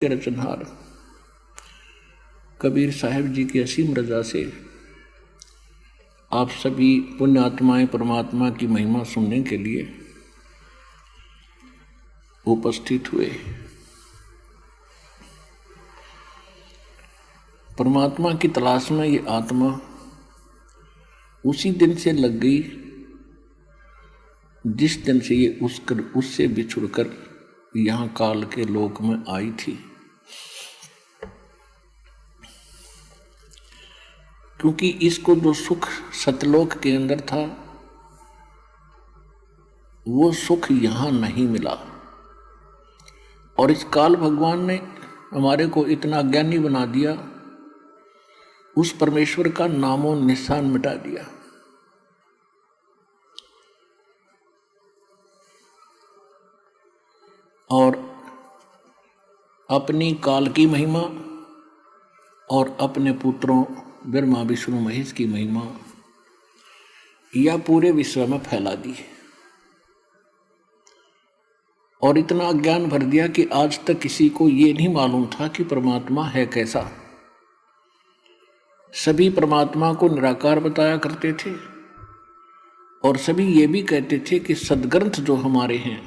रचनहार कबीर साहिब जी की असीम रजा से आप सभी पुण्यात्माएं परमात्मा की महिमा सुनने के लिए उपस्थित हुए। परमात्मा की तलाश में ये आत्मा उसी दिन से लग गई जिस दिन से ये उससे बिछुड़कर यहाँ काल के लोक में आई थी, क्योंकि इसको जो सुख सतलोक के अंदर था वो सुख यहाँ नहीं मिला। और इस काल भगवान ने हमारे को इतना अज्ञानी बना दिया, उस परमेश्वर का नामो निशान मिटा दिया। और अपनी काल की महिमा और अपने पुत्रों ब्रह्मा विष्णु महेश की महिमा यह पूरे विश्व में फैला दी। और इतना अज्ञान भर दिया कि आज तक किसी को ये नहीं मालूम था कि परमात्मा है कैसा। सभी परमात्मा को निराकार बताया करते थे और सभी ये भी कहते थे कि सदग्रंथ जो हमारे हैं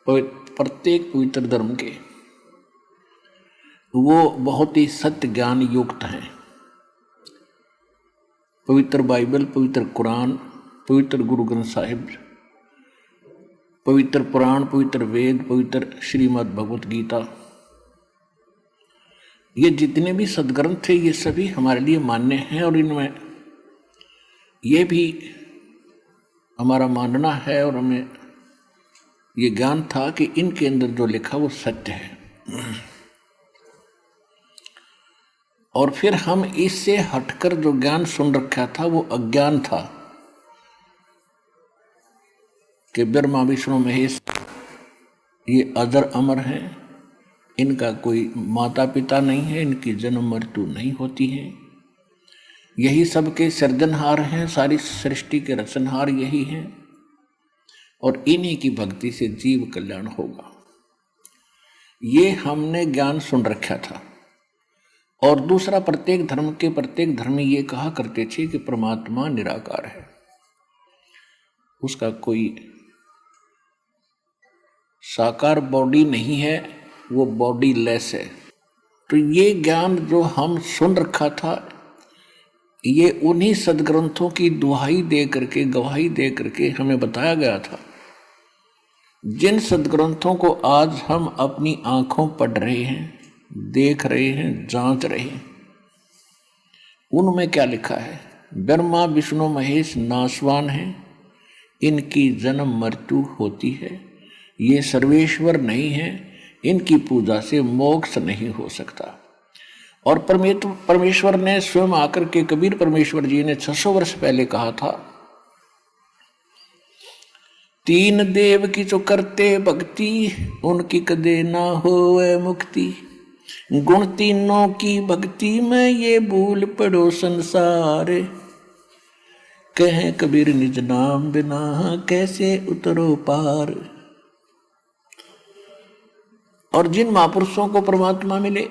प्रत्येक पवित्र धर्म के वो बहुत ही सत्य ज्ञान युक्त हैं। पवित्र बाइबल, पवित्र कुरान, पवित्र गुरु ग्रंथ साहिब, पवित्र पुराण, पवित्र वेद, पवित्र श्रीमद् भगवत गीता, ये जितने भी सदग्रंथ थे ये सभी हमारे लिए मान्य हैं। और इनमें ये भी हमारा मानना है और हमें ये ज्ञान था कि इनके अंदर जो लिखा वो सत्य है। और फिर हम इससे हटकर जो ज्ञान सुन रखा था वो अज्ञान था कि ब्रह्मा विष्णु महेश ये अजर अमर हैं, इनका कोई माता पिता नहीं है, इनकी जन्म मृत्यु नहीं होती है, यही सबके सृजनहार हैं, सारी सृष्टि के रचनहार यही हैं और इन्हीं की भक्ति से जीव कल्याण होगा। ये हमने ज्ञान सुन रखा था। और दूसरा, प्रत्येक धर्म के प्रत्येक धर्मी ये कहा करते थे कि परमात्मा निराकार है, उसका कोई साकार बॉडी नहीं है, वो बॉडी लेस है। तो ये ज्ञान जो हम सुन रखा था ये उन्हीं सदग्रंथों की दुहाई दे करके, गवाही दे करके हमें बताया गया था, जिन सदग्रंथों को आज हम अपनी आंखों पढ़ रहे हैं, देख रहे हैं, जांच रहे हैं। उनमें क्या लिखा है? ब्रह्मा विष्णु महेश नाशवान हैं, इनकी जन्म मृत्यु होती है, ये सर्वेश्वर नहीं है, इनकी पूजा से मोक्ष नहीं हो सकता। और परमेश्वर ने स्वयं आकर के, कबीर परमेश्वर जी ने 600 वर्ष पहले कहा था, तीन देव की जो करते भक्ति, उनकी कदे ना होवे मुक्ति। गुण तीनों की भक्ति में ये भूल पड़ो संसार, कहें कबीर निज नाम बिना कैसे उतरो पार। और जिन महापुरुषों को परमात्मा मिले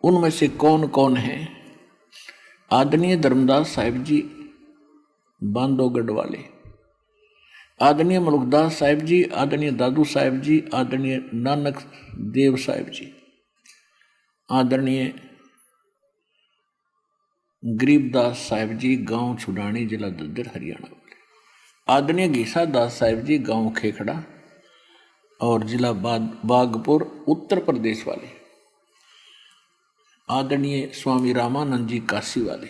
उनमें से कौन कौन है? आदरणीय धर्मदास साहिब जी बांधवगढ़ वाले, आदरणीय मलुकदास साहिब जी, आदरणीय दादू साहिब जी, आदरणीय नानक देव साहिब जी, आदरणीय गरीबदास साहिब जी गांव छुडानी जिला दद्दर हरियाणा वाले, आदरणीय घीसा दास साहिब जी गांव खेखड़ा और जिला बागपुर उत्तर प्रदेश वाले, आदरणीय स्वामी रामानंद जी काशी वाले।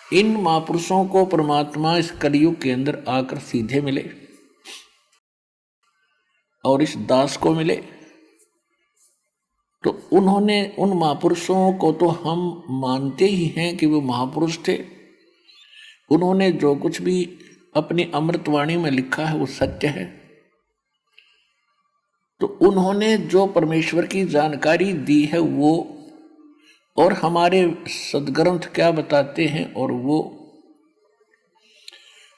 इन महापुरुषों को परमात्मा इस कलयुग के अंदर आकर सीधे मिले और इस दास को मिले। तो उन्होंने, उन महापुरुषों को तो हम मानते ही हैं कि वो महापुरुष थे। उन्होंने जो कुछ भी अपनी अमृतवाणी में लिखा है वो सत्य है। तो उन्होंने जो परमेश्वर की जानकारी दी है वो, और हमारे सदग्रंथ क्या बताते हैं और वो,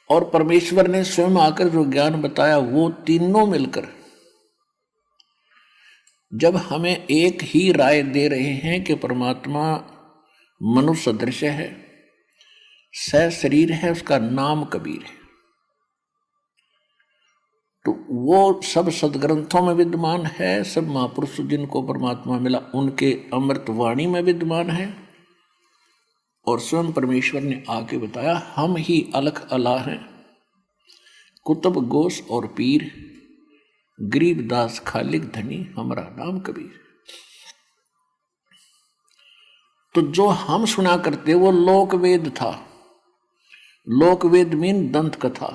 और परमेश्वर ने स्वयं आकर जो ज्ञान बताया वो तीनों मिलकर जब हमें एक ही राय दे रहे हैं कि परमात्मा मनुष्य सदृश है, सशरीर है, उसका नाम कबीर है, तो वो सब सदग्रंथों में विद्यमान है। सब महापुरुष जिनको परमात्मा मिला उनके अमृत वाणी में विद्यमान है। और स्वयं परमेश्वर ने आके बताया, हम ही अलख अला हैं, कुतुब गोस और पीर, गरीबदास खालिक धनी, हमारा नाम कबीर। तो जो हम सुना करते वो लोक वेद था। लोक वेद मीन दंत कथा,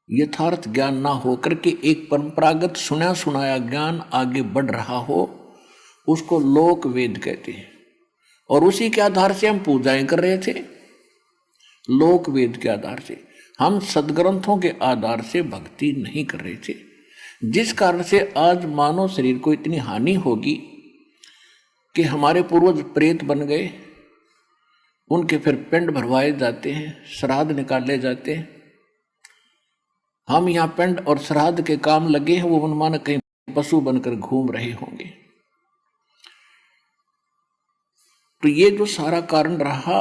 यथार्थ ज्ञान ना होकर के एक परंपरागत सुना सुनाया ज्ञान आगे बढ़ रहा हो, उसको लोक वेद कहते हैं। और उसी के आधार से हम पूजाएं कर रहे थे, लोक वेद के आधार से। हम सदग्रंथों के आधार से भक्ति नहीं कर रहे थे, जिस कारण से आज मानव शरीर को इतनी हानि होगी कि हमारे पूर्वज प्रेत बन गए, उनके फिर पिंड भरवाए जाते हैं, श्राद्ध निकाले जाते हैं। हम यहाँ पिंड और श्राद्ध के काम लगे हैं, वो मनमाना कहीं पशु बनकर घूम रहे होंगे। तो ये जो सारा कारण रहा,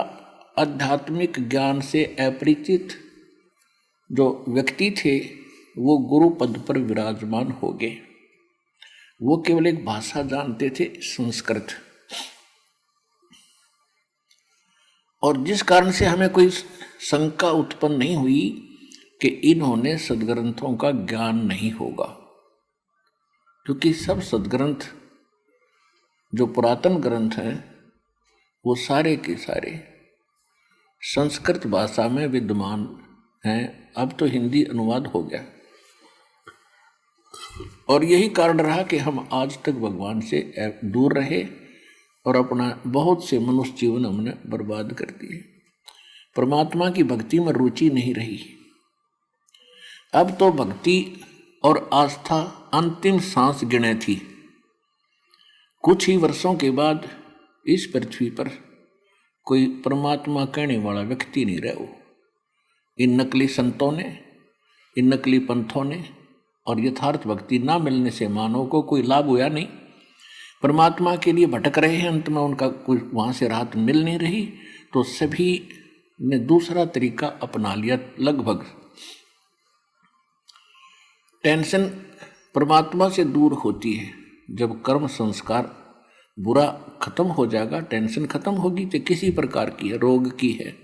आध्यात्मिक ज्ञान से अपरिचित जो व्यक्ति थे वो गुरु पद पर विराजमान हो गए। वो केवल एक भाषा जानते थे, संस्कृत, और जिस कारण से हमें कोई शंका उत्पन्न नहीं हुई कि इन्होंने सदग्रंथों का ज्ञान नहीं होगा, क्योंकि सब सदग्रंथ जो पुरातन ग्रंथ हैं वो सारे के सारे संस्कृत भाषा में विद्यमान हैं। अब तो हिंदी अनुवाद हो गया, और यही कारण रहा कि हम आज तक भगवान से दूर रहे और अपना बहुत से मनुष्य जीवन हमने बर्बाद कर दिए। परमात्मा की भक्ति में रुचि नहीं रही। अब तो भक्ति और आस्था अंतिम सांस गिने थी। कुछ ही वर्षों के बाद इस पृथ्वी पर कोई परमात्मा कहने वाला व्यक्ति नहीं रहा। इन नकली संतों ने, इन नकली पंथों ने और यथार्थ भक्ति ना मिलने से मानव को कोई लाभ हुआ नहीं। परमात्मा के लिए भटक रहे हैं, अंत में उनका कोई वहाँ से राहत मिल नहीं रही, तो सभी ने दूसरा तरीका अपना लिया। लगभग टेंशन परमात्मा से दूर होती है जब कर्म संस्कार बुरा खत्म हो जाएगा, टेंशन खत्म होगी, तो किसी प्रकार की है, रोग की है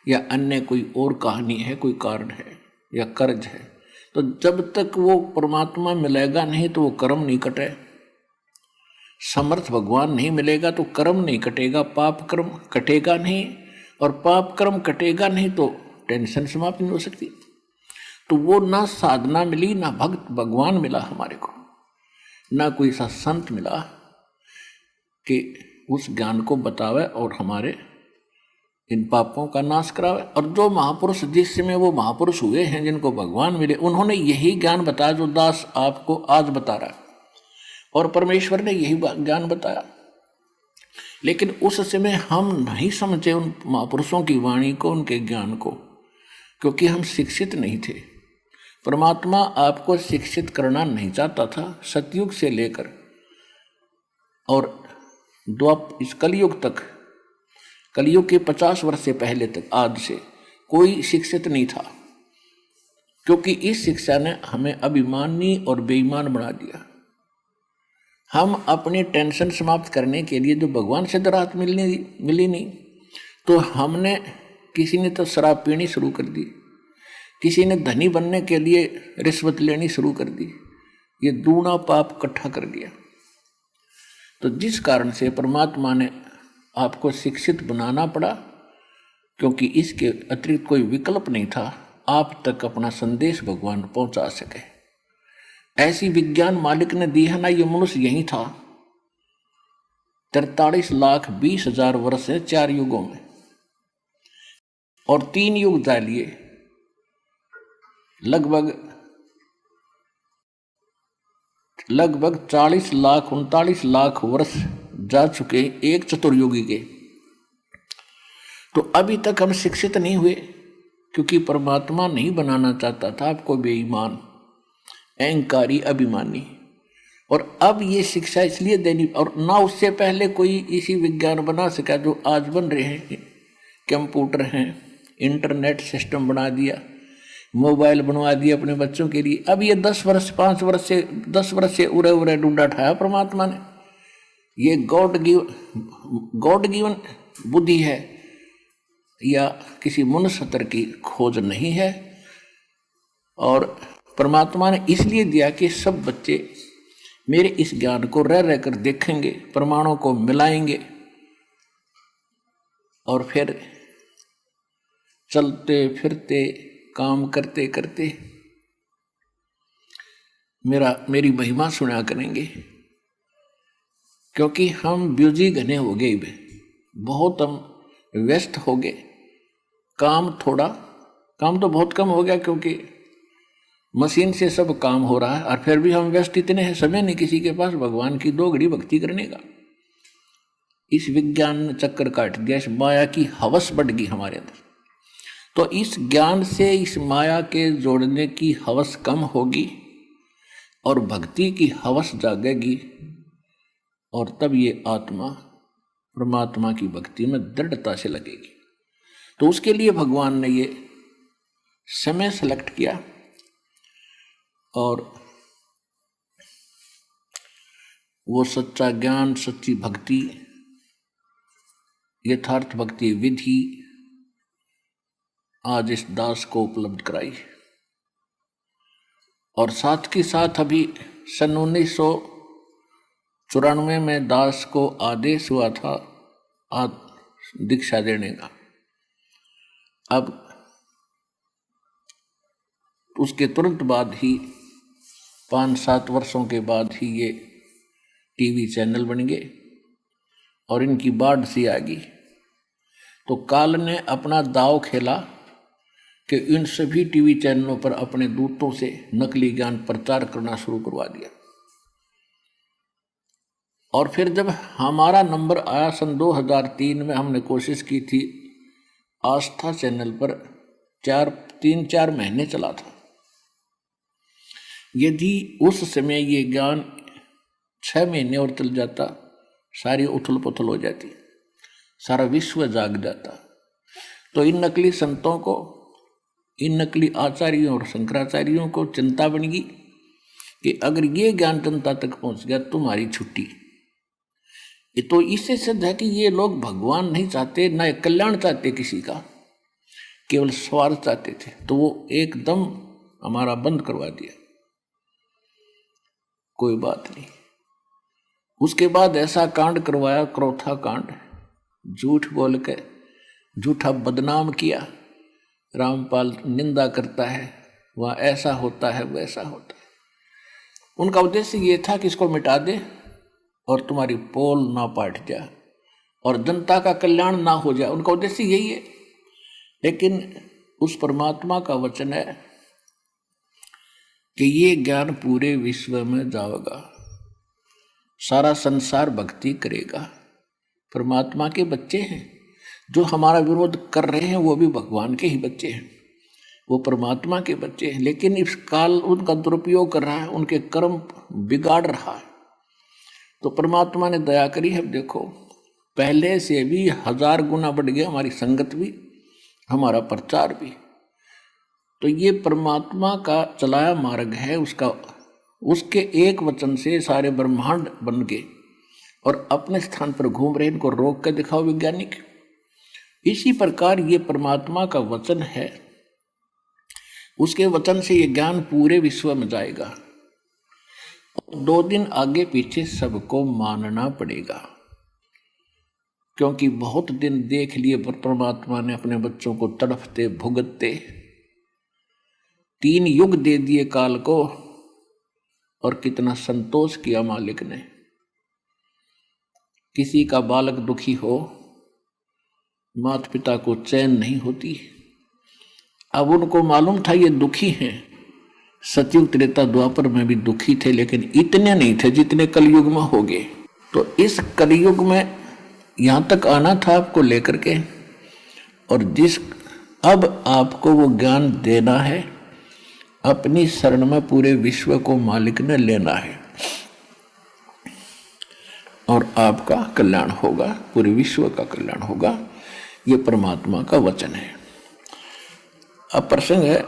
या अन्य कोई और कहानी है, कोई कारण है या कर्ज है, तो जब तक वो परमात्मा मिलेगा नहीं तो वो कर्म नहीं कटे। समर्थ भगवान नहीं मिलेगा तो कर्म नहीं कटेगा, पाप कर्म कटेगा नहीं, और पाप कर्म कटेगा नहीं तो टेंशन समाप्त नहीं हो सकती। तो वो ना साधना मिली, ना भक्त भगवान मिला हमारे को, ना कोई सा संत मिला कि उस ज्ञान को बतावे और हमारे इन पापों का नाश करावे। और जो महापुरुष जिस समय वो महापुरुष हुए हैं जिनको भगवान मिले, उन्होंने यही ज्ञान बताया जो दास आपको आज बता रहा है, और परमेश्वर ने यही ज्ञान बताया। लेकिन उस समय हम नहीं समझे उन महापुरुषों की वाणी को, उनके ज्ञान को, क्योंकि हम शिक्षित नहीं थे। परमात्मा आपको शिक्षित करना नहीं चाहता था। सतयुग से लेकर और इस कलयुग तक, कलयुग के 50 वर्ष से पहले तक, आज से कोई शिक्षित नहीं था, क्योंकि इस शिक्षा ने हमें अभिमानी और बेईमान बना दिया। हम अपनी टेंशन समाप्त करने के लिए जो भगवान से राहत मिली नहीं, तो हमने, किसी ने तो शराब पीनी शुरू कर दी, किसी ने धनी बनने के लिए रिश्वत लेनी शुरू कर दी। ये दूना पाप इकट्ठा कर दिया। तो जिस कारण से परमात्मा ने आपको शिक्षित बनाना पड़ा, क्योंकि इसके अतिरिक्त कोई विकल्प नहीं था आप तक अपना संदेश भगवान पहुंचा सके। ऐसी विज्ञान मालिक ने दी है ना, ये मनुष्य यही था 43,20,000 वर्ष है 4 युगों में, और 3 युग जा लिए, लगभग 40 लाख 39 लाख वर्ष जा चुके एक चतुर्युगी के। तो अभी तक हम शिक्षित नहीं हुए, क्योंकि परमात्मा नहीं बनाना चाहता था आपको बेईमान, अहंकारी, अभिमानी। और अब ये शिक्षा इसलिए देनी, और ना उससे पहले कोई इसी विज्ञान बना सका जो आज बन रहे हैं। कंप्यूटर हैं, इंटरनेट सिस्टम बना दिया, मोबाइल बनवा दिए अपने बच्चों के लिए। अब ये 10 वर्ष 5 वर्ष से 10 वर्ष से उड़े उड़े डूडा ठाया परमात्मा ने। ये गॉड गिवन बुद्धि है या किसी मनुष्य की खोज नहीं है। और परमात्मा ने इसलिए दिया कि सब बच्चे मेरे इस ज्ञान को रह रह कर देखेंगे, प्रमाणों को मिलाएंगे और फिर चलते फिरते काम करते करते मेरी महिमा सुना करेंगे। क्योंकि हम बिजी घने हो गए, बहुत हम व्यस्त हो गए। काम तो बहुत कम हो गया, क्योंकि मशीन से सब काम हो रहा है। और फिर भी हम व्यस्त इतने हैं, समय नहीं किसी के पास भगवान की 2 घड़ी भक्ति करने का। इस विज्ञान ने चक्कर काट दिया, इस माया की हवस बढ़ गई हमारे अंदर। तो इस ज्ञान से इस माया के जोड़ने की हवस कम होगी और भक्ति की हवस जागेगी, और तब ये आत्मा परमात्मा की भक्ति में दृढ़ता से लगेगी। तो उसके लिए भगवान ने ये समय सेलेक्ट किया, और वो सच्चा ज्ञान, सच्ची भक्ति, यथार्थ भक्ति विधि आज इस दास को उपलब्ध कराई। और साथ के साथ अभी सन 1994 में दास को आदेश हुआ था दीक्षा देने का। अब उसके तुरंत बाद ही 5-7 वर्षों के बाद ही ये टीवी चैनल बन गए और इनकी बाढ़ सी आ गई। तो काल ने अपना दाव खेला कि इन सभी टीवी चैनलों पर अपने दूतों से नकली ज्ञान प्रचार करना शुरू करवा दिया। और फिर जब हमारा नंबर आया सन 2003 में, हमने कोशिश की थी, आस्था चैनल पर 3-4 महीने चला था। यदि उस समय ये ज्ञान 6 महीने और चल जाता, सारी उथल पुथल हो जाती, सारा विश्व जाग जाता। तो इन नकली संतों को, इन नकली आचार्यों और शंकराचार्यों को चिंता बन गई कि अगर ये ज्ञान जनता तक पहुंच गया तुम्हारी छुट्टी। तो इससे सिद्ध है कि ये लोग भगवान नहीं चाहते, ना कल्याण चाहते किसी का, केवल स्वार्थ चाहते थे। तो वो एकदम हमारा बंद करवा दिया। कोई बात नहीं। उसके बाद ऐसा कांड करवाया, क्रोथा कांड, झूठ बोल के झूठा बदनाम किया। रामपाल निंदा करता है, वहाँ ऐसा होता है वैसा होता है। उनका उद्देश्य ये था कि इसको मिटा दे और तुम्हारी पोल ना पाट जाए और जनता का कल्याण ना हो जाए। उनका उद्देश्य यही है। लेकिन उस परमात्मा का वचन है कि ये ज्ञान पूरे विश्व में जाएगा, सारा संसार भक्ति करेगा। परमात्मा के बच्चे हैं, जो हमारा विरोध कर रहे हैं वो भी भगवान के ही बच्चे हैं, वो परमात्मा के बच्चे हैं। लेकिन इस काल उनका दुरुपयोग कर रहा है, उनके कर्म बिगाड़ रहा है। तो परमात्मा ने दया करी है। देखो, पहले से भी 1000 गुना बढ़ गया हमारी संगत भी, हमारा प्रचार भी। तो ये परमात्मा का चलाया मार्ग है, उसके एक वचन से सारे ब्रह्मांड बन गए और अपने स्थान पर घूम रहे। इनको रोक कर दिखाओ वैज्ञानिक। इसी प्रकार ये परमात्मा का वचन है, उसके वचन से ये ज्ञान पूरे विश्व में जाएगा। 2 दिन आगे पीछे सबको मानना पड़ेगा, क्योंकि बहुत दिन देख लिए पर परमात्मा ने अपने बच्चों को तड़फते भुगतते। 3 युग दे दिए काल को, और कितना संतोष किया मालिक ने। किसी का बालक दुखी हो, माता पिता को चैन नहीं होती। अब उनको मालूम था ये दुखी हैं, सतयुग त्रेता द्वापर में भी दुखी थे, लेकिन इतने नहीं थे जितने कलयुग में हो गए। तो इस कलयुग में यहाँ तक आना था आपको लेकर के, और अब आपको वो ज्ञान देना है। अपनी शरण में पूरे विश्व को मालिक ने लेना है। और आपका कल्याण होगा, पूरे विश्व का कल्याण होगा। ये परमात्मा का वचन है। अब प्रसंग है,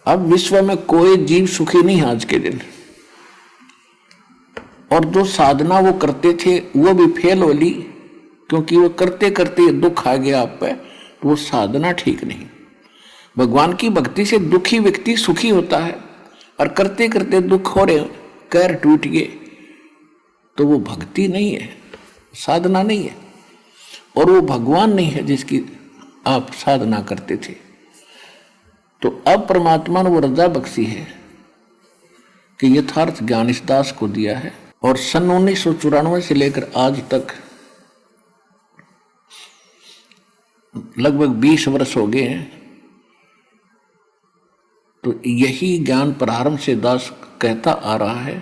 अब विश्व में कोई जीव सुखी नहीं है आज के दिन, और जो साधना वो करते थे वो भी फेल हो ली, क्योंकि वो करते करते दुख आ गया आप पे, तो वो साधना ठीक नहीं। भगवान की भक्ति से दुखी व्यक्ति सुखी होता है, और करते करते दुख हो रहे, कैर टूट गए, तो वो भक्ति नहीं है, साधना नहीं है, और वो भगवान नहीं है जिसकी आप साधना करते थे। तो अब परमात्मा ने वो रजा बख्शी है कि यथार्थ ज्ञान इस दास को दिया है, और सन 1994 से लेकर आज तक लगभग 20 वर्ष हो गए हैं। तो यही ज्ञान प्रारंभ से दास कहता आ रहा है,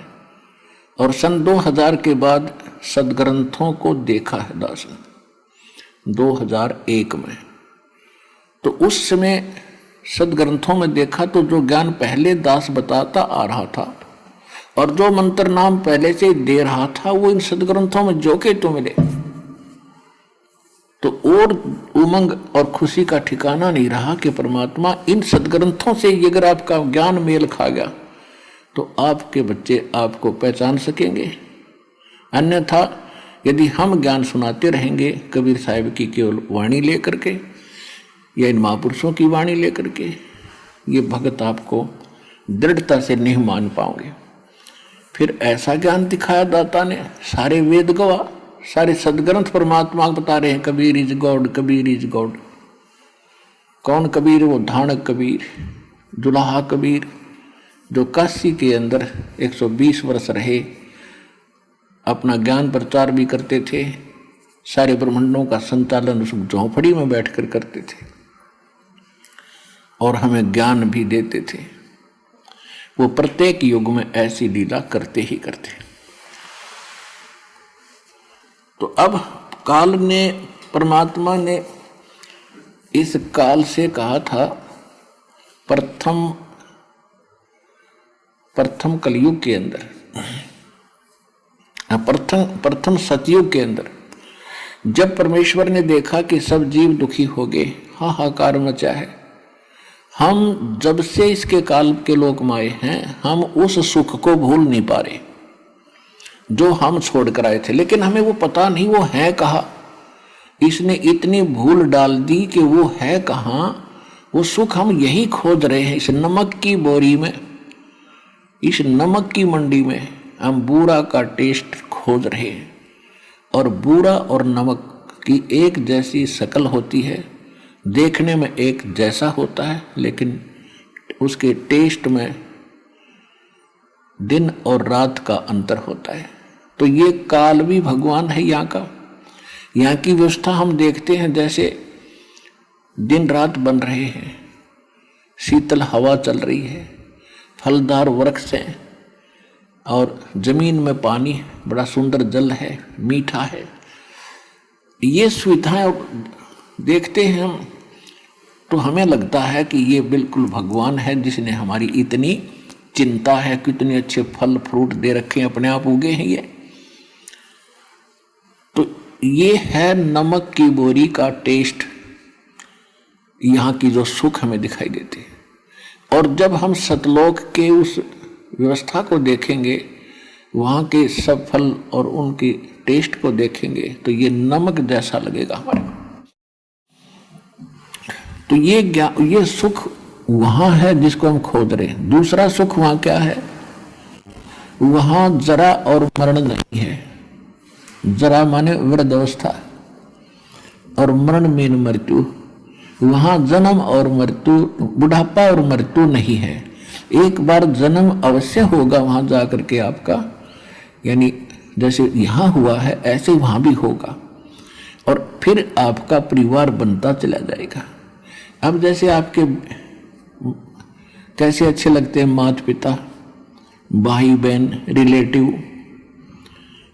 और सन 2000 के बाद सदग्रंथों को देखा है दास ने 2001 में। तो उस समय सदग्रंथों में देखा तो जो ज्ञान पहले दास बताता आ रहा था और जो मंत्र नाम पहले से दे रहा था, वो इन सदग्रंथों में जो के तो मिले, तो और उमंग और खुशी का ठिकाना नहीं रहा कि परमात्मा इन सदग्रंथों से अगर आपका ज्ञान मेल खा गया तो आपके बच्चे आपको पहचान सकेंगे। अन्यथा यदि हम ज्ञान सुनाते रहेंगे कबीर साहिब की केवल वाणी लेकर के या इन महापुरुषों की वाणी लेकर के, ये भगत आपको दृढ़ता से नहीं मान पाओगे। फिर ऐसा ज्ञान दिखाया दाता ने, सारे वेद गवाह, सारे सदग्रंथ परमात्मा बता रहे हैं Kabir is God, Kabir is God. कौन कबीर? वो धानक कबीर, दुल्हा कबीर, जो काशी के अंदर 120 वर्ष रहे, अपना ज्ञान प्रचार भी करते थे, सारे ब्रह्मांडों का संचालन उस झोंपड़ी में बैठकर करते थे और हमें ज्ञान भी देते थे। वो प्रत्येक युग में ऐसी लीला करते ही करते। तो अब काल ने, परमात्मा ने इस काल से कहा था, प्रथम कलयुग के अंदर, प्रथम सतयुग के अंदर, जब परमेश्वर ने देखा कि सब जीव दुखी हो गए, हाहाकार मचा है, हम जब से इसके काल के लोक में आए हैं, हम उस सुख को भूल नहीं पा रहे जो हम छोड़ कर आए थे। लेकिन हमें वो पता नहीं वो है कहाँ। इसने इतनी भूल डाल दी कि वो है कहाँ। वो सुख हम यही खोज रहे हैं, इस नमक की बोरी में, इस नमक की मंडी में हम बूरा का टेस्ट खोज रहे हैं। और बूरा और नमक की एक जैसी शक्ल होती है, देखने में एक जैसा होता है, लेकिन उसके टेस्ट में दिन और रात का अंतर होता है। तो ये काल भी भगवान है यहाँ का। यहाँ की व्यवस्था हम देखते हैं, जैसे दिन रात बन रहे हैं, शीतल हवा चल रही है, फलदार वृक्ष हैं, और जमीन में पानी, बड़ा सुंदर जल है, मीठा है। ये सुविधाएं देखते हैं हम तो हमें लगता है कि ये बिल्कुल भगवान है जिसने हमारी इतनी चिंता है, कितने अच्छे फल फ्रूट दे रखे हैं, अपने आप उगे हैं ये। तो ये है नमक की बोरी का टेस्ट, यहाँ की जो सुख हमें दिखाई देते हैं। और जब हम सतलोक के उस व्यवस्था को देखेंगे, वहाँ के सब फल और उनकी टेस्ट को देखेंगे, तो ये नमक जैसा लगेगा हमारे को। तो ये सुख वहाँ है जिसको हम खोज रहे हैं। दूसरा सुख वहाँ क्या है? वहाँ जरा और मरण नहीं है। जरा माने वृद्धावस्था, और मरण मीन मृत्यु। वहाँ जन्म और मृत्यु, बुढ़ापा और मृत्यु नहीं है। एक बार जन्म अवश्य होगा वहाँ जा करके आपका, यानी जैसे यहाँ हुआ है ऐसे वहाँ भी होगा, और फिर आपका परिवार बनता चला जाएगा। अब जैसे आपके कैसे अच्छे लगते हैं माता पिता, भाई बहन, रिलेटिव,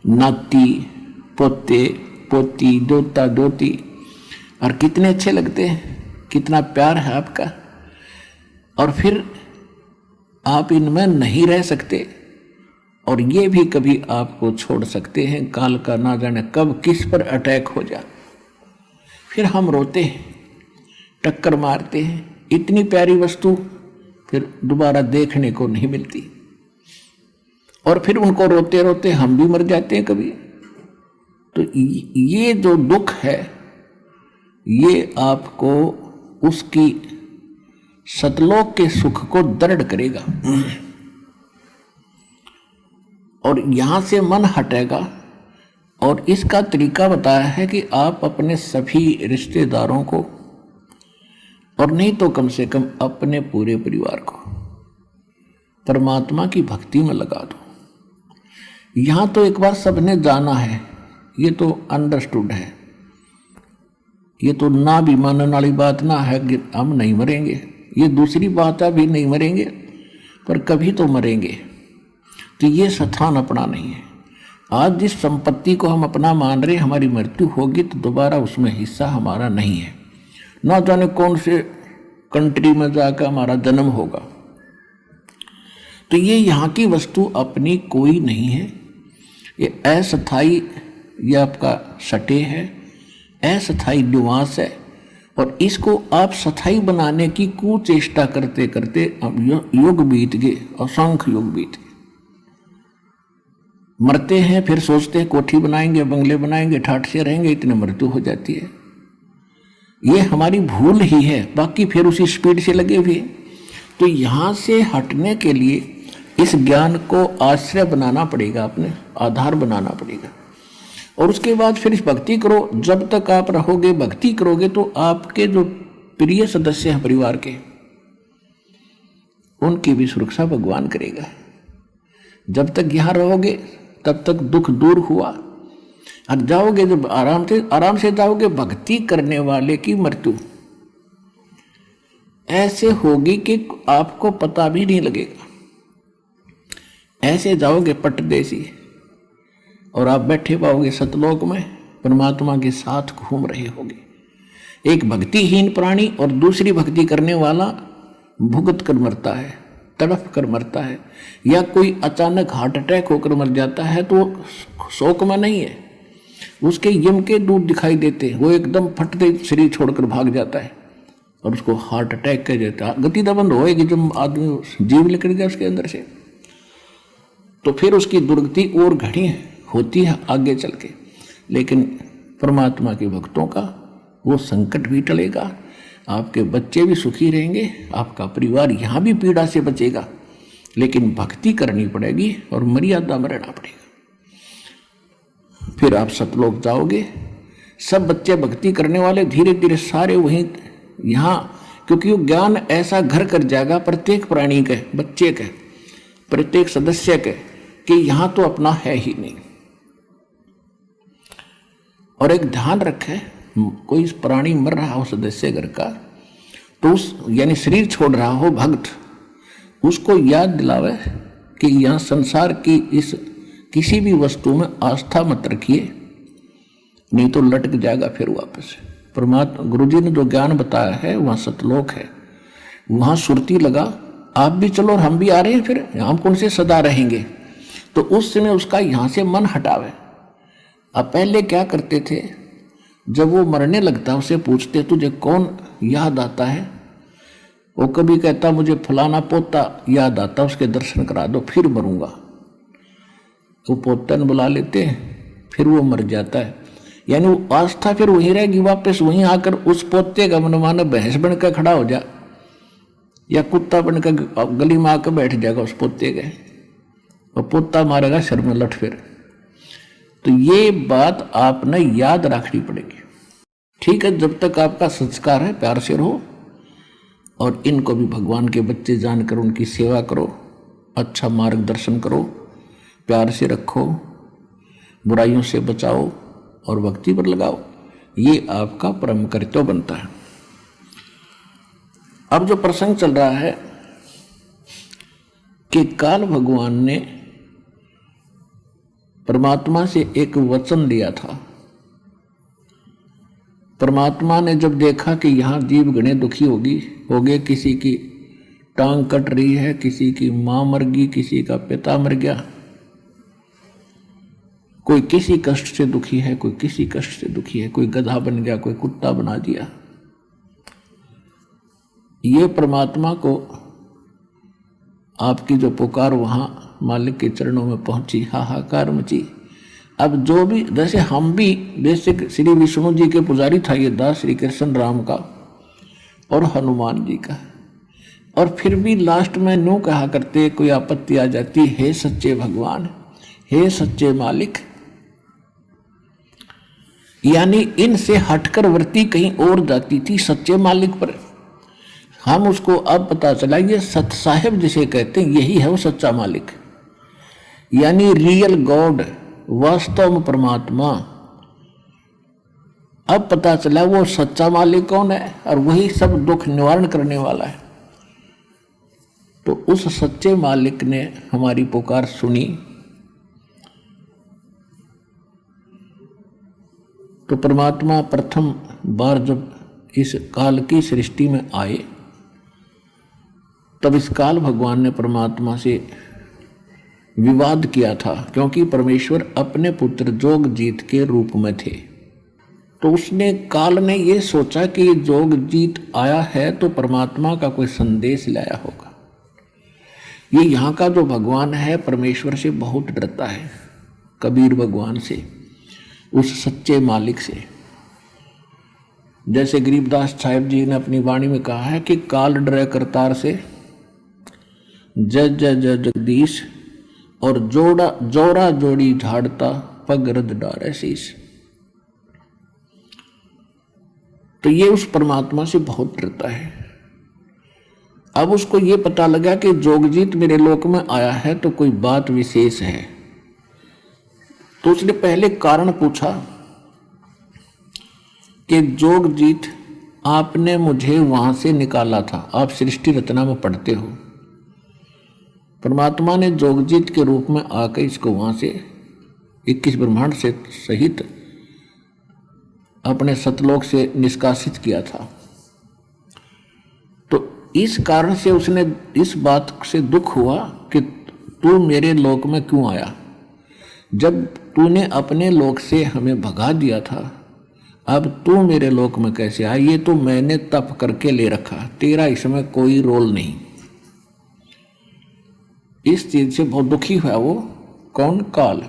नाती पोते पोती, दोता दोती, और कितने अच्छे लगते हैं, कितना प्यार है आपका। और फिर आप इनमें नहीं रह सकते और ये भी कभी आपको छोड़ सकते हैं। काल का ना जाने कब किस पर अटैक हो जाए, फिर हम रोते हैं, टक्कर मारते हैं। इतनी प्यारी वस्तु फिर दोबारा देखने को नहीं मिलती और फिर उनको रोते रोते हम भी मर जाते हैं कभी। तो ये जो दुख है ये आपको उसकी सतलोक के सुख को दृढ़ करेगा और यहां से मन हटेगा। और इसका तरीका बताया है कि आप अपने सभी रिश्तेदारों को और नहीं तो कम से कम अपने पूरे परिवार को परमात्मा की भक्ति में लगा दो। यहां तो एक बार सबने जाना है, ये तो अंडरस्टूड है, ये तो ना भी मानने वाली बात ना है कि हम नहीं मरेंगे। ये दूसरी बात है, भी नहीं मरेंगे पर कभी तो मरेंगे। तो ये स्थान अपना नहीं है। आज जिस संपत्ति को हम अपना मान रहे, हमारी मृत्यु होगी तो दोबारा उसमें हिस्सा हमारा नहीं है। ना जाने कौन से कंट्री में जाकर हमारा जन्म होगा। तो ये यहाँ की वस्तु अपनी कोई नहीं है, ये अस्थाई, ये आपका सटे है, अस्थाई निवास है। और इसको आप स्थाई बनाने की कुचेष्टा करते करते अब युग बीत गए, असंख्य युग बीत गए। मरते हैं फिर सोचते हैं कोठी बनाएंगे, बंगले बनाएंगे, ठाठ से रहेंगे, इतनी मृत्यु हो जाती है। ये हमारी भूल ही है, बाकी फिर उसी स्पीड से लगे हुए। तो यहाँ से हटने के लिए इस ज्ञान को आश्रय बनाना पड़ेगा, अपने आधार बनाना पड़ेगा। और उसके बाद फिर भक्ति करो। जब तक आप रहोगे भक्ति करोगे तो आपके जो प्रिय सदस्य हैं परिवार के, उनकी भी सुरक्षा भगवान करेगा। जब तक यहाँ रहोगे तब तक दुख दूर हुआ। और जाओगे जब आराम से जाओगे, भक्ति करने वाले की मृत्यु ऐसे होगी कि आपको पता भी नहीं लगेगा। ऐसे जाओगे पटदेसी और आप बैठे पाओगे सतलोक में, परमात्मा के साथ घूम रहे होगे। एक भक्तिहीन प्राणी और दूसरी भक्ति करने वाला भुगत कर मरता है, तड़प कर मरता है, या कोई अचानक हार्ट अटैक होकर मर जाता है तो शोक में नहीं है, उसके यम के दूत दिखाई देते, वो एकदम फटते शरीर छोड़कर भाग जाता है और उसको हार्ट अटैक कह जाता है। गति बंद होएगी जब आदमी जीव निकल गया उसके अंदर से, तो फिर उसकी दुर्गति और घड़ी होती है आगे चल के। लेकिन परमात्मा के भक्तों का वो संकट भी टलेगा, आपके बच्चे भी सुखी रहेंगे, आपका परिवार यहाँ भी पीड़ा से बचेगा। लेकिन भक्ति करनी पड़ेगी और मर्यादा में रहना पड़ेगा। फिर आप सतलोक जाओगे। सब बच्चे भक्ति करने वाले धीरे धीरे सारे वहीं यहाँ, क्योंकि वो ज्ञान ऐसा घर कर जाएगा प्रत्येक प्राणी के, बच्चे के, प्रत्येक सदस्य के, कि यहाँ तो अपना है ही नहीं। और एक ध्यान रखे, कोई प्राणी मर रहा हो सदस्य घर का, तो उस यानी शरीर छोड़ रहा हो भक्त, उसको याद दिलावे कि यहाँ संसार की इस किसी भी वस्तु में आस्था मत रखिए, नहीं तो लटक जाएगा फिर वापस। परमात्मा गुरुजी ने जो ज्ञान बताया है वहाँ सतलोक है, वहाँ सुरती लगा, आप भी चलो और हम भी आ रहे हैं, फिर हम कौन से सदा रहेंगे। तो उस समय उसका यहाँ से मन हटावे। अब पहले क्या करते थे, जब वो मरने लगता उसे पूछते तुझे कौन याद आता है, वो कभी कहता मुझे फलाना पोता याद आता, उसके दर्शन करा दो फिर मरूंगा। वो पोता ने बुला लेते हैं, फिर वो मर जाता है। यानी वो आस्था फिर वहीं रहेगी, वापस वहीं आकर उस पोते का मनमाना भैंस बनकर खड़ा हो जा, या कुत्ता बनकर गली में आकर बैठ जाएगा उस पोते के, और पोता मारेगा सिर में लठ फिर। तो ये बात आपने याद रखनी पड़ेगी। ठीक है, जब तक आपका संस्कार है प्यार से रहो, और इनको भी भगवान के बच्चे जानकर उनकी सेवा करो, अच्छा मार्गदर्शन करो, प्यार से रखो, बुराइयों से बचाओ और भक्ति पर लगाओ। ये आपका परम कर्तव्य बनता है। अब जो प्रसंग चल रहा है कि काल भगवान ने परमात्मा से एक वचन लिया था। परमात्मा ने जब देखा कि यहाँ जीव गणे दुखी हो गए, किसी की टांग कट रही है, किसी की मां मर गई, किसी का पिता मर गया, कोई किसी कष्ट से दुखी है, कोई किसी कष्ट से दुखी है, कोई गधा बन गया, कोई कुत्ता बना दिया। ये परमात्मा को आपकी जो पुकार वहां मालिक के चरणों में पहुंची, हाहाकार मची। अब जो भी, जैसे हम भी बेसिक श्री विष्णु जी के पुजारी था ये दास, श्री कृष्ण राम का और हनुमान जी का, और फिर भी लास्ट में नो कहा करते, कोई आपत्ति आ जाती, हे सच्चे भगवान, हे सच्चे मालिक, यानी इनसे हटकर वृत्ति कहीं और जाती थी सच्चे मालिक पर। हम उसको अब पता चला, ये सत साहिब जिसे कहते हैं यही है वो सच्चा मालिक, यानी रियल गॉड, वास्तव में परमात्मा। अब पता चला वो सच्चा मालिक कौन है, और वही सब दुख निवारण करने वाला है। तो उस सच्चे मालिक ने हमारी पुकार सुनी। तो परमात्मा प्रथम बार जब इस काल की सृष्टि में आए, तब इस काल भगवान ने परमात्मा से विवाद किया था, क्योंकि परमेश्वर अपने पुत्र जोगजीत के रूप में थे। तो उसने, काल ने ये सोचा कि जोगजीत आया है तो परमात्मा का कोई संदेश लाया होगा। ये यहाँ का जो भगवान है परमेश्वर से बहुत डरता है, कबीर भगवान से, उस सच्चे मालिक से। जैसे गरीबदास साहिब जी ने अपनी वाणी में कहा है कि काल डरे करतार से, जय जय जय जगदीश, और जोड़ा जोड़ी झाड़ता पग रद डारे शीश। तो ये उस परमात्मा से बहुत डरता है। अब उसको ये पता लगा कि जोगजीत मेरे लोक में आया है तो कोई बात विशेष है। तो उसने पहले कारण पूछा कि जोगजीत, आपने मुझे वहां से निकाला था, आप सृष्टि रचना में पढ़ते हो, परमात्मा ने जोगजीत के रूप में आकर इसको वहां से 21 ब्रह्मांड से सहित अपने सतलोक से निष्कासित किया था। तो इस कारण से उसने इस बात से दुख हुआ कि तू मेरे लोक में क्यों आया, जब तूने अपने लोक से हमें भगा दिया था, अब तू मेरे लोक में कैसे आया, ये तो मैंने तप करके ले रखा, तेरा इसमें कोई रोल नहीं। इस चीज से बहुत दुखी हुआ वो, कौन, काल।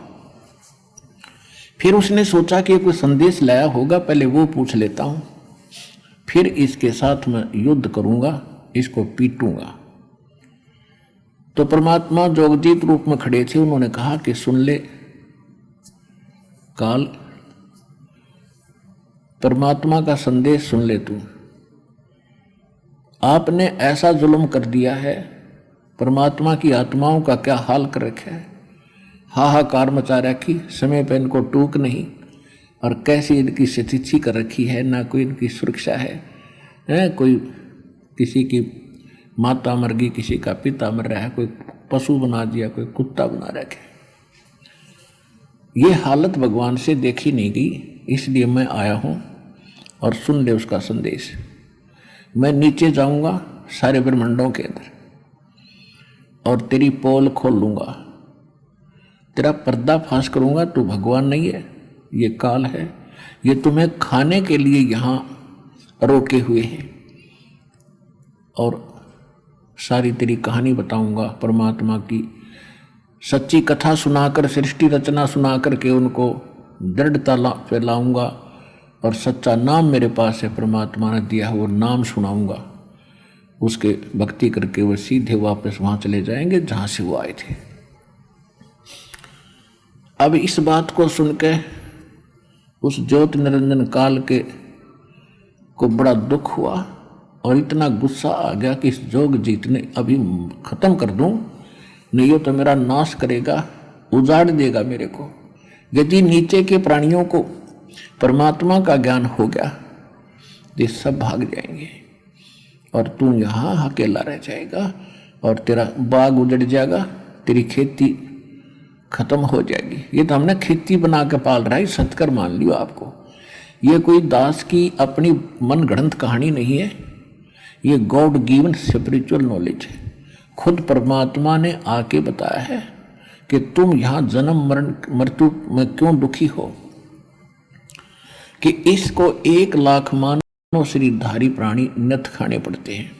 फिर उसने सोचा कि कोई संदेश लाया होगा, पहले वो पूछ लेता हूं, फिर इसके साथ मैं युद्ध करूंगा, इसको पीटूंगा। तो परमात्मा जोगजीत रूप में खड़े थे, उन्होंने कहा कि सुन ले काल, परमात्मा का संदेश सुन ले तू। आपने ऐसा जुल्म कर दिया है, परमात्मा की आत्माओं का क्या हाल कर रखा है, हाहाकार मचा रखी, समय पर इनको टूक नहीं, और कैसी इनकी स्थिति कर रखी है, ना कोई इनकी सुरक्षा है, कोई किसी की माता मर गई, किसी का पिता मर रहा है, कोई पशु बना दिया, कोई कुत्ता बना रखे। ये हालत भगवान से देखी नहीं गई, इसलिए मैं आया हूँ, और सुन ले उसका संदेश। मैं नीचे जाऊँगा सारे ब्रह्मांडों के अंदर, और तेरी पोल खोल लूँगा, तेरा पर्दा फांस करूँगा, तू भगवान नहीं है, ये काल है, ये तुम्हें खाने के लिए यहाँ रोके हुए हैं, और सारी तेरी कहानी बताऊँगा, परमात्मा की सच्ची कथा सुनाकर, सृष्टि रचना सुनाकर के उनको दृढ़ता फैलाऊँगा, और सच्चा नाम मेरे पास है, परमात्मा ने दिया है वो नाम सुनाऊँगा, उसके भक्ति करके वो सीधे वापस वहाँ चले जाएंगे जहाँ से वो आए थे। अब इस बात को सुनकर उस ज्योति निरंजन काल के को बड़ा दुख हुआ, और इतना गुस्सा आ गया कि इस जोगजीत ने अभी खत्म कर दूं, नहीं हो तो मेरा नाश करेगा, उजाड़ देगा मेरे को। यदि नीचे के प्राणियों को परमात्मा का ज्ञान हो गया तो ये सब भाग जाएंगे, और तू यहाँ अकेला रह जाएगा, और तेरा बाग उजड़ जाएगा, तेरी खेती खत्म हो जाएगी। ये तो हमने खेती बना के पाल रहा है, सत्कर मान लियो आपको। ये कोई दास की अपनी मन गढ़ंत कहानी नहीं है, ये गॉड गिवन स्पिरिचुअल नॉलेज है। खुद परमात्मा ने आके बताया है कि तुम यहां जन्म मरण मृत्यु में क्यों दुखी हो, कि इसको 1 लाख मानव शरीरधारी प्राणी नथ खाने पड़ते हैं,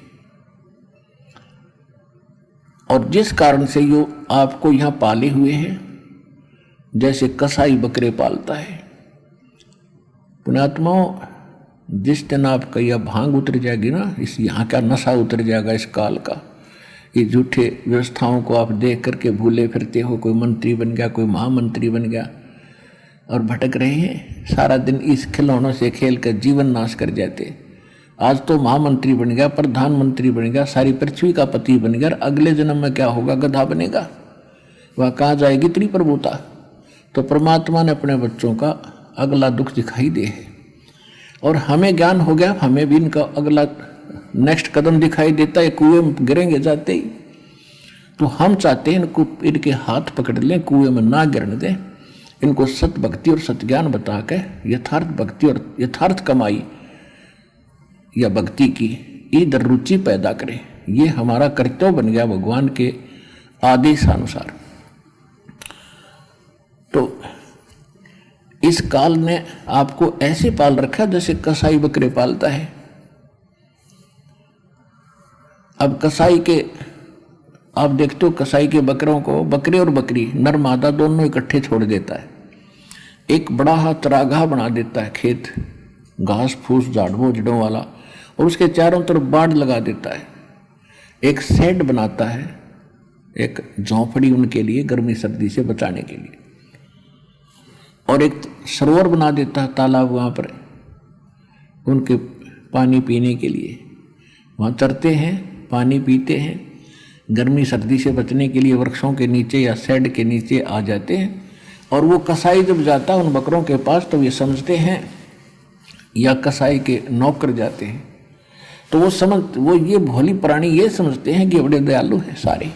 और जिस कारण से यो आपको यहां पाले हुए हैं, जैसे कसाई बकरे पालता है। पुण्यात्माओं, जिस दिन आपका यह भांग उतर जाएगी ना, इस यहाँ का नशा उतर जाएगा इस काल का, ये झूठे व्यवस्थाओं को आप देख करके भूले फिरते हो, कोई मंत्री बन गया, कोई महामंत्री बन गया और भटक रहे हैं, सारा दिन इस खिलौनों से खेल कर जीवन नाश कर जाते। आज तो महामंत्री बन गया, प्रधानमंत्री बन गया, सारी पृथ्वी का पति बन गया, अगले जन्म में क्या होगा, गधा बनेगा, वह कहाँ जाएगी त्रिप्रभुता। तो परमात्मा ने अपने बच्चों का अगला दुख दिखाई दे है, और हमें ज्ञान हो गया, हमें भी इनका अगला नेक्स्ट कदम दिखाई देता है, कुएं में गिरेंगे जाते ही। तो हम चाहते हैं इनको, इनके हाथ पकड़ लें, कुएं में ना गिरने दें, इनको सत भक्ति और सत्ज्ञान बता के यथार्थ भक्ति और यथार्थ कमाई या भक्ति की इधर रुचि पैदा करें। ये हमारा कर्तव्य बन गया भगवान के आदेशानुसार। तो इस काल ने आपको ऐसे पाल रखा जैसे कसाई बकरे पालता है। अब कसाई के आप देखते हो, कसाई के बकरों को, बकरे और बकरी नर मादा दोनों इकट्ठे छोड़ देता है, एक बड़ा हा तरागाह बना देता है, खेत घास फूस झाड़ों जड़ों वाला, और उसके चारों तरफ बाड़ लगा देता है, एक शेड बनाता है, एक झोंपड़ी उनके लिए गर्मी सर्दी से बचाने के लिए, और एक सरोवर बना देता है, तालाब वहाँ पर उनके पानी पीने के लिए, वहाँ चरते हैं, पानी पीते हैं, गर्मी सर्दी से बचने के लिए वृक्षों के नीचे या शेड के नीचे आ जाते हैं। और वो कसाई जब जाता है उन बकरों के पास, तो ये समझते हैं, या कसाई के नौकर जाते हैं, तो वो ये भोली प्राणी ये समझते हैं कि बड़े दयालु हैं, सारे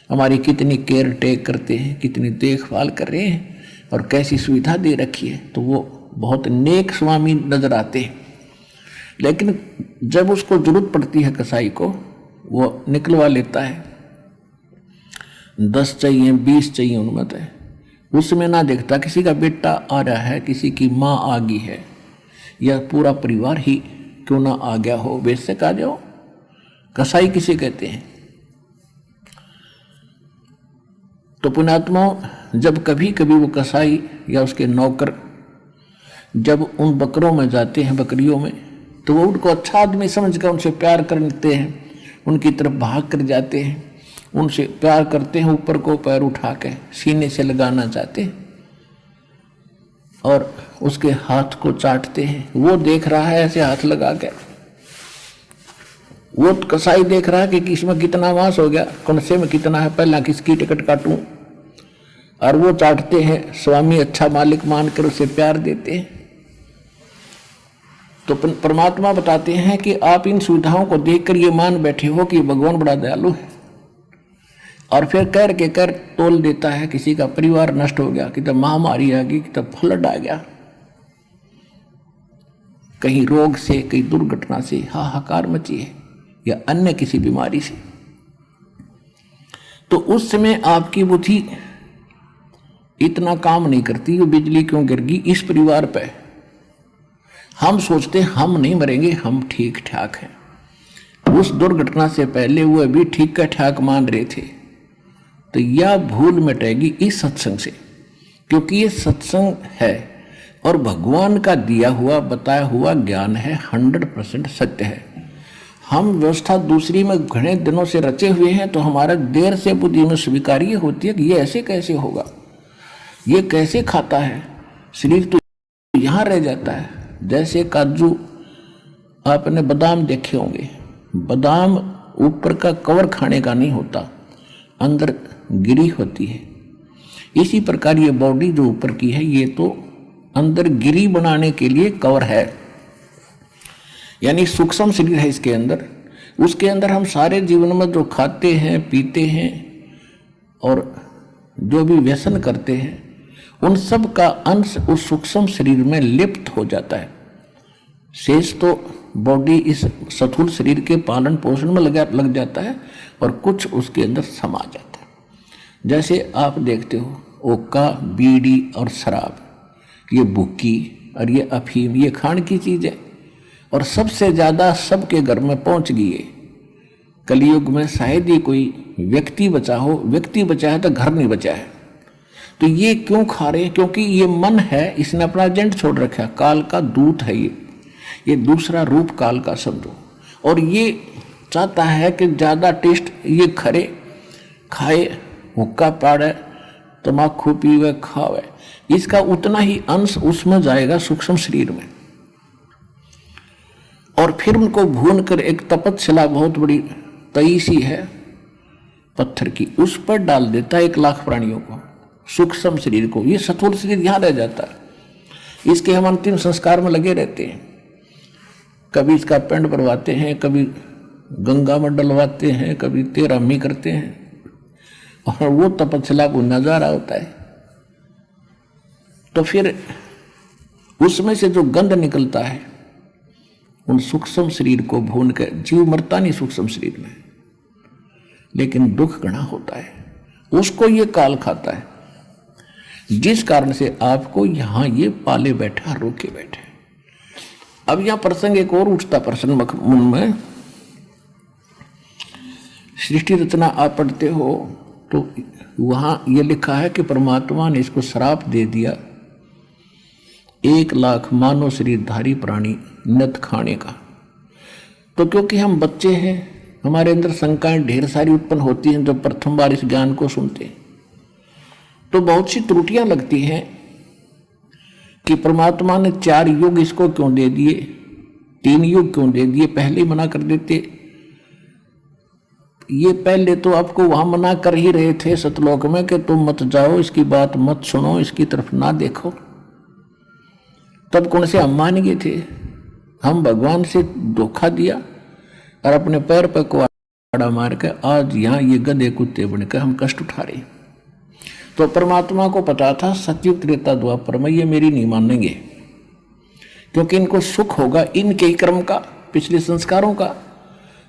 हमारी कितनी केयर टेक करते हैं, कितनी देखभाल कर रहे हैं, और कैसी सुविधा दे रखी है, तो वो बहुत नेक स्वामी नजर आते हैं। लेकिन जब उसको जरूरत पड़ती है कसाई को, वो निकलवा लेता है, 10 चाहिए 20 चाहिए उन्मत है, उसमें ना देखता किसी का बेटा आ रहा है, किसी की माँ आ गई है, या पूरा परिवार ही क्यों ना आ गया हो, बेशक आ जाओ। कसाई किसे कहते हैं? तो पुण्यात्माओं, जब कभी कभी वो कसाई या उसके नौकर जब उन बकरों में जाते हैं, बकरियों में, तो वो उनको अच्छा आदमी समझकर उनसे प्यार करते हैं, उनकी तरफ भाग कर जाते हैं, उनसे प्यार करते हैं, ऊपर को पैर उठा के सीने से लगाना चाहते हैं, और उसके हाथ को चाटते हैं। वो देख रहा है ऐसे हाथ लगा के, वो कसाई देख रहा है कि किसमें कितना मांस हो गया, कौन से में कितना है, पहला किसकी टिकट काटूं, और वो चाटते हैं। स्वामी अच्छा मालिक मानकर उसे प्यार देते हैं। तो परमात्मा बताते हैं कि आप इन सुविधाओं को देखकर ये मान बैठे हो कि भगवान बड़ा दयालु है, और फिर कर के कर तोल देता है। किसी का परिवार नष्ट हो गया, कि तब महामारी आ गई, कि तब फ्लड आ गया, कहीं रोग से, कहीं दुर्घटना से हाहाकार मची है, या अन्य किसी बीमारी से। तो उस समय आपकी बुद्धि इतना काम नहीं करती, वो बिजली क्यों गिर गई इस परिवार पे। हम सोचते हम नहीं मरेंगे, हम ठीक ठाक हैं। उस दुर्घटना से पहले वो भी ठीक ठाक मान रहे थे। तो यह भूल मिटेगी इस सत्संग से, क्योंकि ये सत्संग है और भगवान का दिया हुआ बताया हुआ ज्ञान है, 100% सत्य है। हम व्यवस्था दूसरी में घने दिनों से रचे हुए हैं, तो हमारा देर से बुद्धि में स्वीकार्य होती है कि ये ऐसे कैसे होगा, ये कैसे खाता है, शरीर तो यहाँ रह जाता है। जैसे काजू, आपने बादाम देखे होंगे, बादाम ऊपर का कवर खाने का नहीं होता, अंदर गिरी होती है। इसी प्रकार ये बॉडी जो ऊपर की है, ये तो अंदर गिरी बनाने के लिए कवर है, यानी सूक्ष्म शरीर है इसके अंदर। उसके अंदर हम सारे जीवन में जो खाते हैं, पीते हैं और जो भी व्यसन करते हैं, उन सब का अंश उस सूक्ष्म शरीर में लिप्त हो जाता है। शेष तो बॉडी इस स्थूल शरीर के पालन पोषण में लग जाता है और कुछ उसके अंदर समा जाता है। जैसे आप देखते हो ओका, बीड़ी और शराब, ये बुक्की और ये अफीम, ये खान की चीज़ है और सबसे ज़्यादा सबके घर में पहुंच गई है। कलयुग में शायद ही कोई व्यक्ति बचा हो, व्यक्ति बचा है तो घर नहीं बचा है। तो ये क्यों खा रहे हैं? क्योंकि ये मन है, इसने अपना एजेंट छोड़ रखा है, काल का दूत है ये दूसरा रूप काल का समझो। और ये चाहता है कि ज़्यादा टेस्ट ये खाए, हुक्का पाड़े, तम्बाकू पीवे, खावे, इसका उतना ही अंश उसमें जाएगा सूक्ष्म शरीर में। और फिर उनको भून कर एक तपतशिला बहुत बड़ी तई सी है पत्थर की, उस पर डाल देता है 1 लाख प्राणियों को, सूक्ष्म शरीर को। ये स्थूल शरीर यहाँ रह जाता है। इसके हम अंतिम संस्कार में लगे रहते हैं, कभी इसका पिंड भरवाते हैं, कभी गंगा में डलवाते हैं, कभी तेरामी करते हैं, और वो तपस्या को नजारा होता है। तो फिर उसमें से जो गंध निकलता है उन सूक्ष्म शरीर को भून कर, जीव मरता नहीं सूक्ष्म शरीर में, लेकिन दुख घना होता है, उसको ये काल खाता है, जिस कारण से आपको यहां ये पाले बैठा, रोके बैठे। अब यहां प्रसंग एक और उठता प्रसंग मन में, सृष्टि रचना आप पढ़ते हो तो वहां ये लिखा है कि परमात्मा ने इसको श्राप दे दिया 1 लाख मानव शरीरधारी प्राणी नत खाने का। तो क्योंकि हम बच्चे हैं, हमारे अंदर शंकाएं ढेर सारी उत्पन्न होती हैं जब प्रथम बार इस ज्ञान को सुनते हैं, तो बहुत सी त्रुटियां लगती हैं कि परमात्मा ने 4 युग इसको क्यों दे दिए, 3 युग क्यों दे दिए, पहले ही मना कर देते। ये पहले तो आपको वहां मना कर ही रहे थे सतलोक में कि तुम मत जाओ, इसकी बात मत सुनो, इसकी तरफ ना देखो। तब कौन से हम मान गए थे? हम भगवान से धोखा दिया और अपने पैर पर कुआड़ा मार कर आज यहाँ ये गधे कुत्ते बनकर हम कष्ट उठा रहे। तो परमात्मा को पता था सतयुग त्रेता द्वापर में ये मेरी नहीं मानेंगे, क्योंकि इनको सुख होगा इनके ही कर्म का, पिछले संस्कारों का,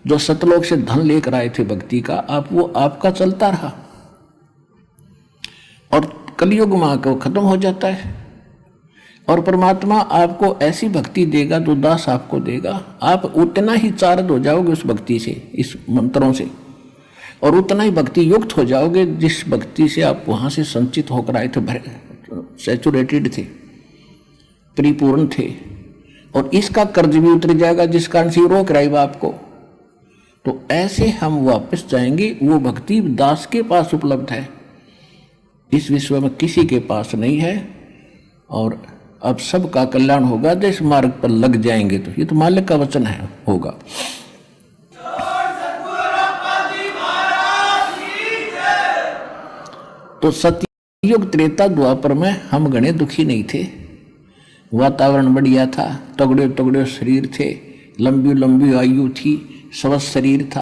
जो सतलोक से धन लेकर आए थे भक्ति का, आप वो आपका चलता रहा और कलयुग मां को खत्म हो जाता है। और परमात्मा आपको ऐसी भक्ति देगा जो दास आपको देगा, आप उतना ही चार्ज हो जाओगे उस भक्ति से, इस मंत्रों से, और उतना ही भक्ति युक्त हो जाओगे जिस भक्ति से आप वहां से संचित होकर आए थे, सैचुरेटेड थे, परिपूर्ण थे। और इसका कर्ज भी उतर जाएगा जिस कारण से रोक रहा आपको। तो ऐसे हम वापस जाएंगे, वो भक्ति दास के पास उपलब्ध है, इस विश्व में किसी के पास नहीं है। और अब सबका कल्याण होगा जो इस मार्ग पर लग जाएंगे। तो ये तो मालिक का वचन है, होगा। तो सतयुग त्रेता द्वापर में हम घने दुखी नहीं थे, वातावरण बढ़िया था, तगड़े तगड़े शरीर थे, लंबी लंबी आयु थी, स्वस्थ शरीर था।